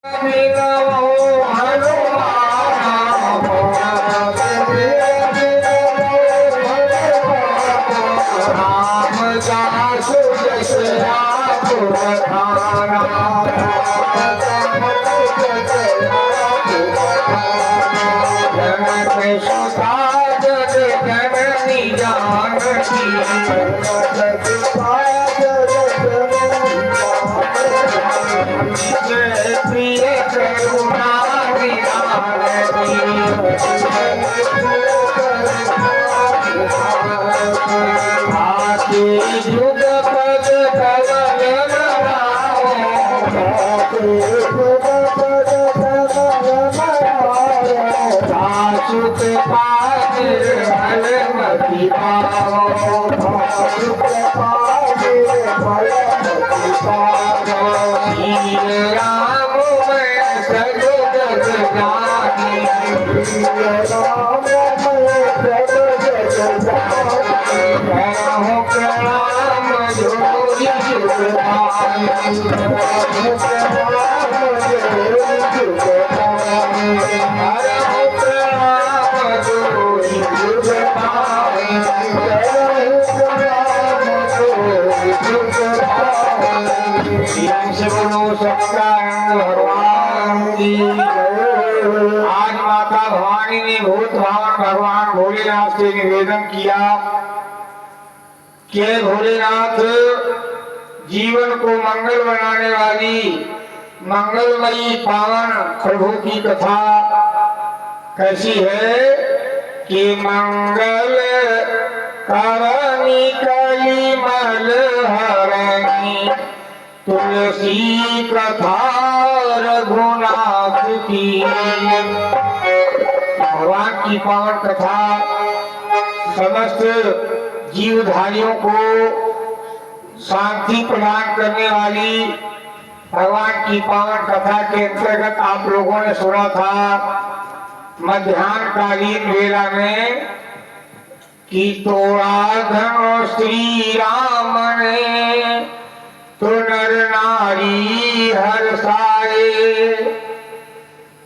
आज माता भवानी ने भूत भावन भगवान भोलेनाथ से निवेदन किया कि भोलेनाथ, जीवन को मंगल बनाने वाली मंगलमयी पावन प्रभु की कथा कैसी है कि मंगल करनी कली मल हरणी तुलसी कथा रघुनाथ की। भगवान की पावन कथा समस्त जीवधारियों को शांति प्रदान करने वाली भगवान की पावन कथा के अंतर्गत आप लोगों ने सुना था मध्याह्न कालीन वेला में कि तोड़ा धन श्री राम ने तो नर नारी हर्षाए,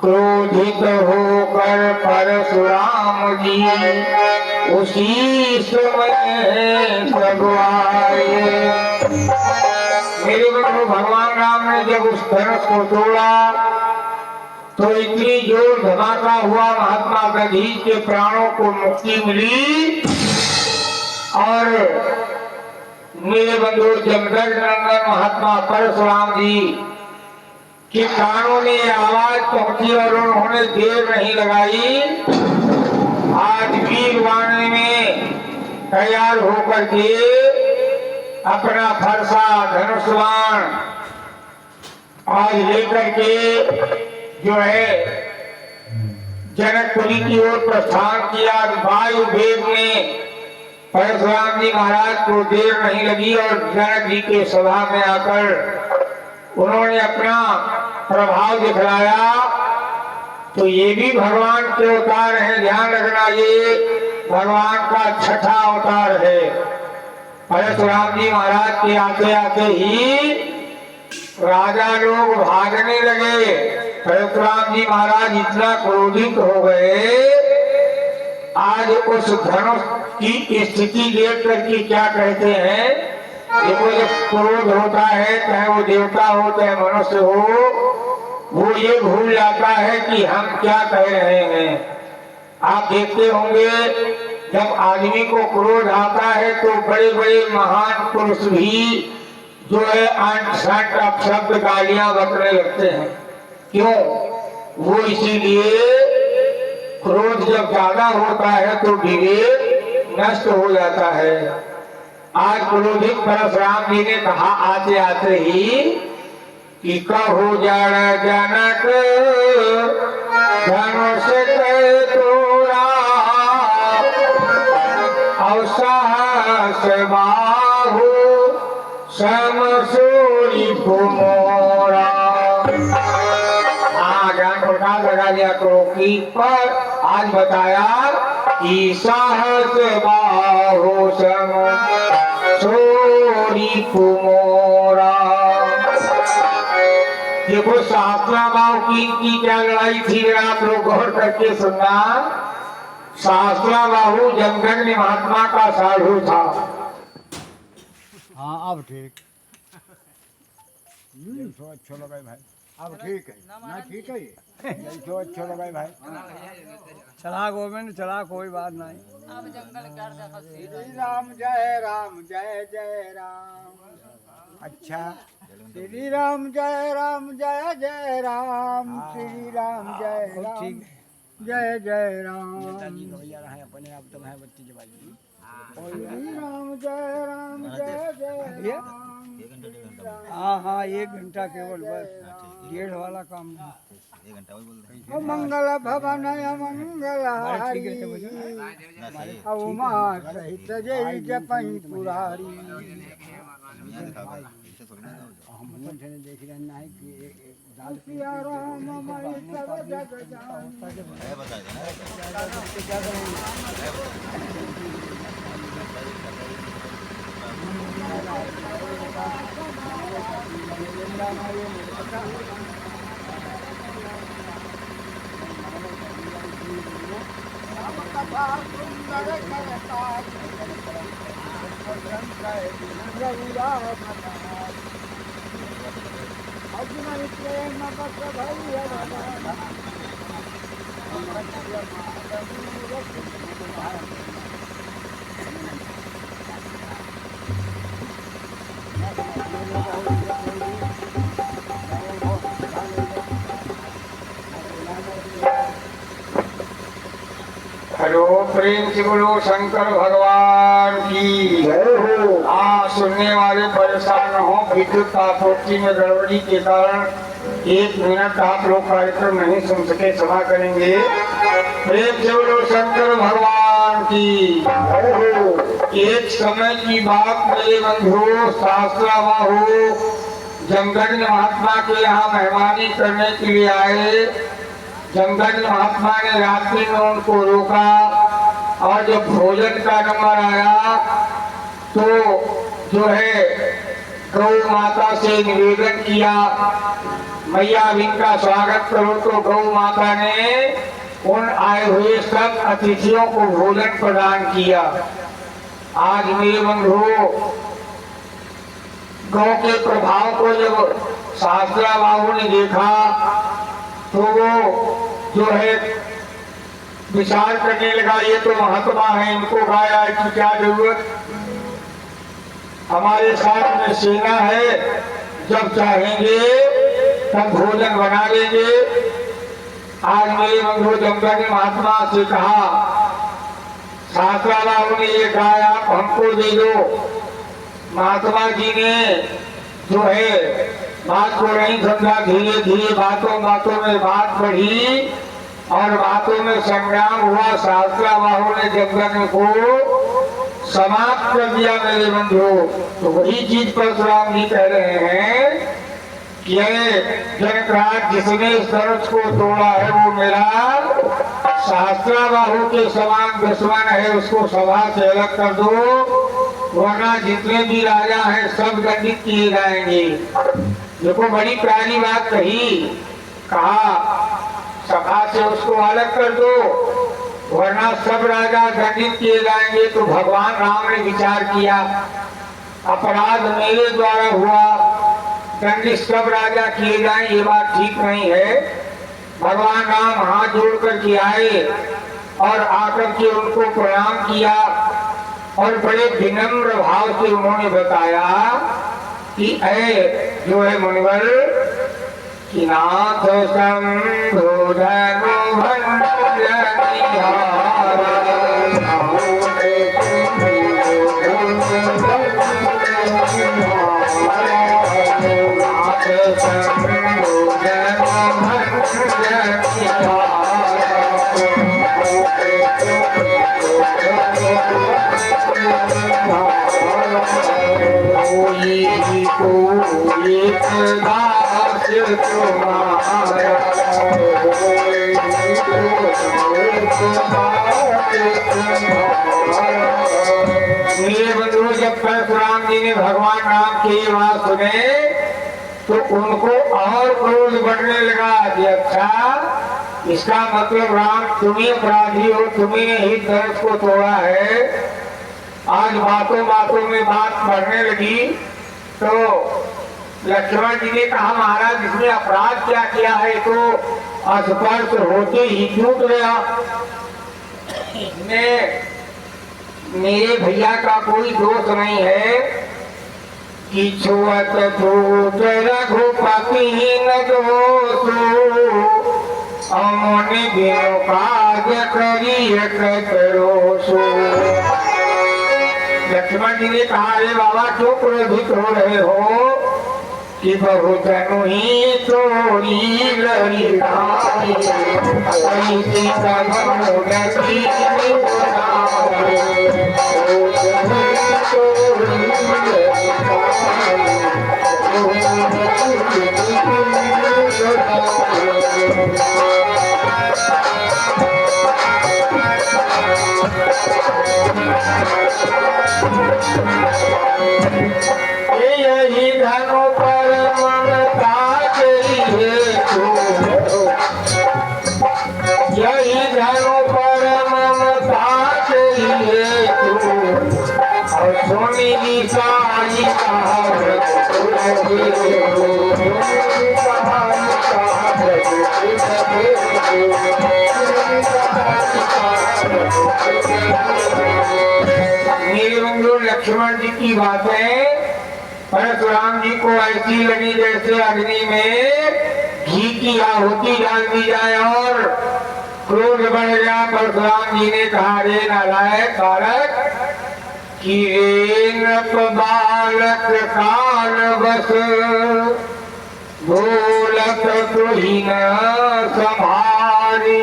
क्रोधित होकर परशुराम जी उसी समय सब आए। मेरे बंधु, भगवान राम ने जब उस धनुष को तोड़ा तो इतनी जोर धमाका हुआ, महात्मा गांधी के प्राणों को मुक्ति मिली। और मेरे बंधु, जमदग्नि नंदन महात्मा परशुराम जी के कानों में आवाज पहुंची और उन्होंने देर नहीं लगाई। आज वीरवाणी में तैयार होकर के अपना फरसा धनुष बाण आज लेकर के जो है जनकपुरी की ओर प्रस्थान किया। वायु वेग में परशुराम जी महाराज को देर नहीं लगी और जनक जी के सभा में आकर उन्होंने अपना प्रभाव दिखलाया। तो ये भी भगवान के अवतार है, ध्यान रखना, ये भगवान का छठा अवतार है। परशुराम जी महाराज के आते आते ही राजा लोग भागने लगे। परशुराम जी महाराज इतना क्रोधित हो गए, आज उस धनुष की स्थिति देख करके क्या कहते हैं, देखो जब क्रोध होता है, चाहे वो देवता हो चाहे मनुष्य हो, वो ये भूल जाता है कि हम क्या कह रहे हैं। आप देखते होंगे जब आदमी को क्रोध आता है तो बड़े बड़े महान पुरुष भी जो है अंट शंट अपशब्द गालियां बकने लगते हैं। क्यों? वो इसीलिए क्रोध जब ज्यादा होता है तो विवेक नष्ट हो जाता है। आज क्रोधित परशुराम जी ने कहा आते आते ही कि कहो जड़ जनक धनुष के तोड़ा और सहस बाहु समसूरी मोरा। ज्ञान प्रकाश लगा दिया क्रोकी पर आज बताया कि सहस बाहु समसूरी मोरा। देखो देखो सहस्त्राबाहु की इनकी क्या लड़ाई थी, अगर आप लोग गौर करके सुनना। सहस्त्राबाहु जमदग्नि महात्मा का साधु था। हाँ अब ठीक तो अच्छा लगा भाई, अब ठीक है ना, ठीक है ये तो अच्छा लगा भाई। चला गोविंद चला, कोई बात नहीं। श्री राम जय राम जय जय राम। अच्छा श्री राम जय जय राम, श्री राम जय राम जय जय राम। अपने आप तो मैं बत्ती जवाई। श्री राम जय जय राम। हाँ हाँ 1 घंटा केवल, बस 1.5 वाला काम नहीं। 1 घंटा वही बोल रहे मंगल भवन मंगल हारी, उमा सहित जय जपई पुरारी। हम देख रहे नहीं कि सिया राम मैं सब जग जान। हेलो, प्रेम से बोलो शंकर भगवान की जय हो। सुनने वाले परेशान न हो, विद्युत आपूर्ति में गड़बड़ी के कारण 1 मिनट आप लोग कार्यक्रम नहीं सुन सके, क्षमा करेंगे। प्रेम से बोलो शंकर भगवान की जय हो। एक समय की बात मेरे बंधु, सहस्त्राबाहु जमदग्नि महात्मा के यहाँ मेहमानी करने के लिए आए। जमदग्नि महात्मा ने रात्रि में उनको रोका और जब भोजन का नंबर आया तो जो है गौ माता से निवेदन किया, मैया अब इनका स्वागत करो। तो गौ माता ने उन आए हुए सब अतिथियों को भोजन प्रदान किया। आज मेरे बंधु गौ के प्रभाव को जब सहस्त्राबाहु ने देखा तो वो जो है विचार करने लगा, ये तो महात्मा है, इनको गाया की क्या जरूरत, हमारे साथ में सेना है, जब चाहेंगे तब भोजन बना लेंगे। आज मेरे बंधु जमदग्नि महात्मा से कहा, सहस्त्राबाहु ने ये गाय आप हमको दे दो। महात्मा जी ने जो है बात को नहीं समझा, धीरे धीरे बातों में बात बढ़ी और बातों में संग्राम हुआ। सहस्त्राबाहु ने जमदग्नि को समाप्त कर दिया मेरे बंधु। तो वही चीज परशुराम जी कह रहे हैं कि जनकराज जिसने इस धनुष को तोड़ा है वो मेरा सहस्त्राबाहु के समान दुश्मन है, उसको सभा से अलग कर दो, वरना जितने भी राजा हैं सब दंडित किए जाएंगे। देखो बड़ी प्यारी बात कही, कहा सभा से उसको अलग कर दो वरना सब राजा दंडित किए जाएंगे। तो भगवान राम ने विचार किया, अपराध मेरे द्वारा हुआ, दंडित सब राजा किए जाएं, ये बात ठीक नहीं है। भगवान राम हाथ जोड़ कर के आए और आकर के उनको प्रणाम किया और बड़े विनम्र भाव से उन्होंने बताया कि ऐ जो है मुनिवर कि नाथ शंभु धनु मेरे बंधुओं, जब परशुराम जी ने भगवान राम की बात सुने तो उनको और क्रोध बढ़ने लगा कि अच्छा, इसका मतलब राम तुम ही अपराधी हो, तुम्ही ही धनुष को तोड़ा है। आज बातों बातों में बात बढ़ने लगी तो लक्ष्मण जी ने कहा महाराज इसने अपराध क्या किया है, तो स्पर्श होते ही टूट गया। इसमें मेरे भैया का कोई दोष नहीं है कि छुअत दूत रघुपति न दोषो अमन बिनु काज करिय कतरोसो। लक्ष्मण जी ने कहा अरे बाबा क्यों क्रोधित हो रहे हो कि बहुतनु ही तोरी लड़ाई यही धनु पर ममता तेरी हेतु, यही धनु पर ममता तेरी हेतु और सोनी जी साई मेरे बंधु लक्ष्मण जी की बातें परशुराम जी को ऐसी लगी जैसे अग्नि में घी की आहुति डाल दी जाए और क्रोध बढ़ गया। परशुराम जी ने कहा रे नालायक बालक कि रे नप बालक काल बस बोलत तुही न संभारी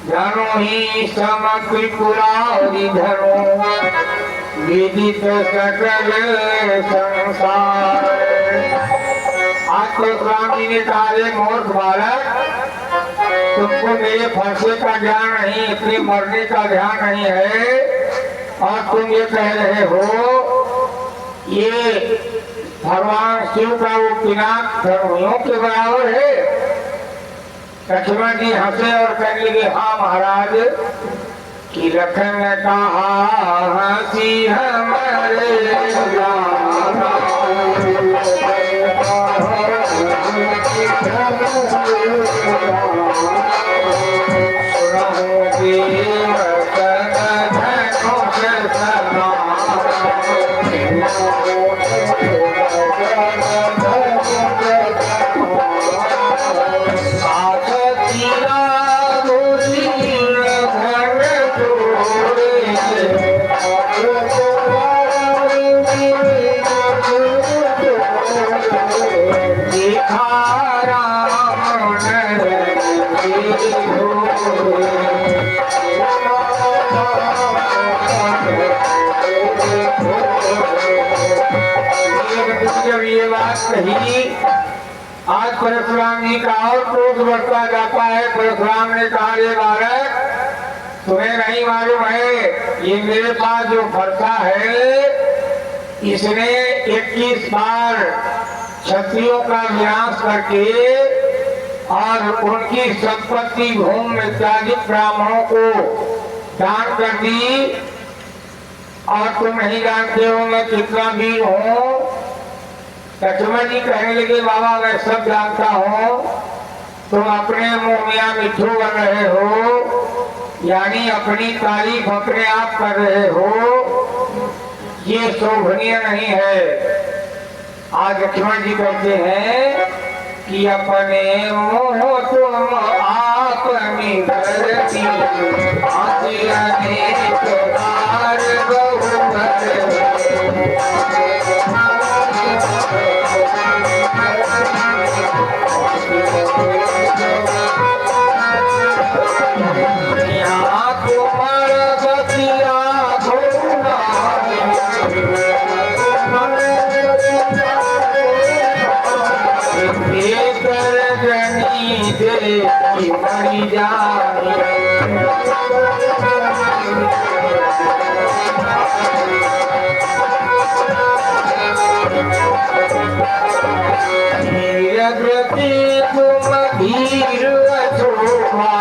धनो ही समत्रिपुरारी धनो विदित सकल संसार। आज परशुराम जी ने कहा रे मूर्ख बालक तुमको मेरे फंसे का ज्ञान नहीं, इसलिए मरने का ध्यान नहीं है और तुम ये कह रहे हो ये भगवान शिव का वो पिनाक धर्मियों के बराबर है। लक्ष्मण जी हंसे और कहने लगे हाँ महाराज कि लखन कहा हंसी हमारे जब ये बात कही आज परशुराम जी का और क्रोध बढ़ता जाता है। परशुराम ने कहा रे बालक तुम्हें नहीं मालूम है ये मेरे पास जो फरसा है इसने 21 बार क्षत्रियों का विनाश करके और उनकी संपत्ति भूमि इत्यादि ब्राह्मणों को दान कर दी। और तुम नहीं जानते हो मैं कितना वीर हूँ। लक्ष्मण जी कहने लगे बाबा मैं सब जानता हूँ, तुम अपने मुंह मियां मिठू बन रहे हो, यानी अपनी तारीफ अपने आप कर रहे हो, ये शोभनीय नहीं है। आज लक्ष्मण जी कहते हैं कि अपने मुंह तुम आप करती मरी जाए धीरगति तुम धीर अशोभा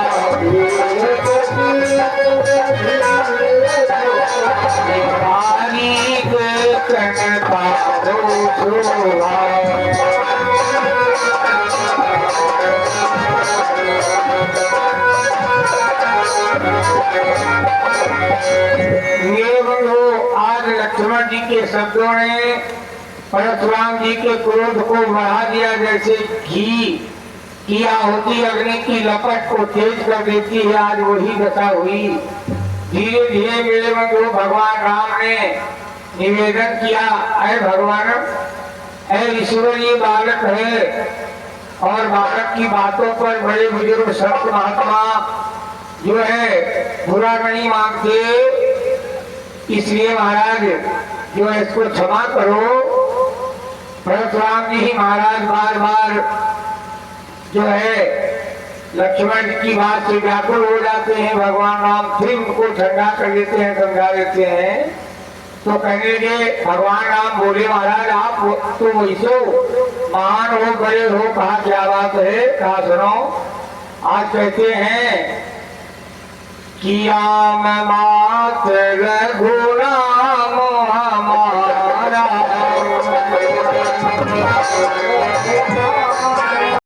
आज लक्ष्मण जी के शब्दों ने परशुराम जी के क्रोध को बढ़ा दिया, जैसे घी की आहुति अग्नि की लपट को तेज कर देती है। आज वही दशा हुई। धीरे धीरे मेरे बंधु भगवान राम ने निवेदन किया, अरे भगवान, अरे ईश्वर, ये बालक है और बालक की बातों पर बड़े बुजुर्ग संत महात्मा जो है बुरा नहीं मानते, इसलिए महाराज जो है इसको क्षमा करो। परशुराम जी ही महाराज बार बार जो है लक्ष्मण की बात से व्याकुल हो जाते हैं। भगवान राम फिर उनको ठंडा कर देते हैं, समझा देते हैं। तो कहने लगे, भगवान राम बोले, महाराज आप तो वैसे हो, महान हो, बड़े हो, कहा क्या बात है, कहा सुनो। आज कहते हैं किया मैं मात रघुनाथ